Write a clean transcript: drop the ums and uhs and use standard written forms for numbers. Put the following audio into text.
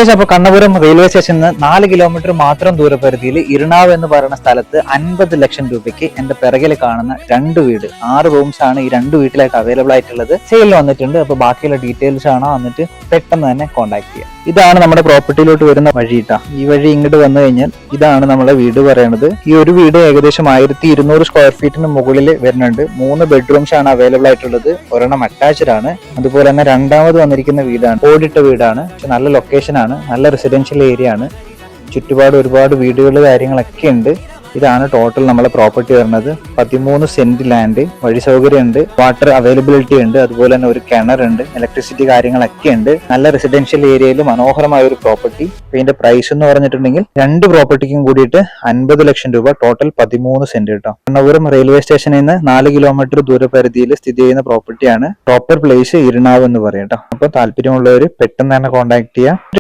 അപ്പോൾ കണ്ണപുരം റെയിൽവേ സ്റ്റേഷനിൽ നിന്ന് 4 കിലോമീറ്റർ മാത്രം ദൂരപരിധിയിൽ ഇരിണാവ് എന്ന് പറയുന്ന സ്ഥലത്ത് 50 ലക്ഷം രൂപയ്ക്ക് എന്റെ പിറകിൽ കാണുന്ന 2 വീട് 6 റൂംസ് ആണ് ഈ 2 വീട്ടിലായിട്ട് അവൈലബിൾ ആയിട്ടുള്ളത്. സെയിലിൽ വന്നിട്ടുണ്ട്. അപ്പൊ ബാക്കിയുള്ള ഡീറ്റെയിൽസ് ആണ് വന്നിട്ട് പെട്ടെന്ന് തന്നെ കോൺടാക്ട് ചെയ്യാം. ഇതാണ് നമ്മുടെ പ്രോപ്പർട്ടിയിലോട്ട് വരുന്ന വഴിയിട്ടാ. ഈ വഴി ഇങ്ങോട്ട് വന്നു കഴിഞ്ഞാൽ ഇതാണ് നമ്മളെ വീട് പറയുന്നത്. ഈ ഒരു വീട് ഏകദേശം 1200 സ്ക്വയർ ഫീറ്റിന് മുകളിൽ വരുന്നുണ്ട്. 3 ബെഡ്റൂംസ് ആണ് അവൈലബിൾ ആയിട്ടുള്ളത്. ഒരെണ്ണം അറ്റാച്ച്ഡ് ആണ്. അതുപോലെ തന്നെ രണ്ടാമത് വന്നിരിക്കുന്ന വീടാണ്, ഓടിട്ട വീടാണ്. നല്ല ലൊക്കേഷൻ ആണ്, നല്ല റെസിഡൻഷ്യൽ ഏരിയ ആണ്. ചുറ്റുപാട് ഒരുപാട് വീടുകൾ കാര്യങ്ങളൊക്കെ ഉണ്ട്. ഇതാണ് ടോട്ടൽ നമ്മളെ പ്രോപ്പർട്ടി വരുന്നത്. 13 സെന്റ് ലാൻഡ്, വഴി സൗകര്യം ഉണ്ട്, വാട്ടർ അവൈലബിലിറ്റി ഉണ്ട്, അതുപോലെ തന്നെ ഒരു കിണറുണ്ട്, ഇലക്ട്രിസിറ്റി കാര്യങ്ങളൊക്കെ ഉണ്ട്. നല്ല റെസിഡൻഷ്യൽ ഏരിയയിൽ മനോഹരമായ ഒരു പ്രോപ്പർട്ടി. ഇതിന്റെ പ്രൈസ് എന്ന് പറഞ്ഞിട്ടുണ്ടെങ്കിൽ 2 പ്രോപ്പർട്ടിക്കും കൂടിയിട്ട് 50 ലക്ഷം രൂപ, ടോട്ടൽ 13 സെന്റ് കേട്ടോ. കണ്ണപുരം റെയിൽവേ സ്റ്റേഷനിൽ നിന്ന് 4 കിലോമീറ്റർ ദൂരപരിധിയിൽ സ്ഥിതി ചെയ്യുന്ന പ്രോപ്പർട്ടിയാണ്. പ്രോപ്പർ പ്ലേസ് ഇരിണാവ് എന്ന് പറയും കേട്ടോ. അപ്പൊ താല്പര്യമുള്ളവർ പെട്ടെന്ന് തന്നെ കോൺടാക്ട് ചെയ്യാം.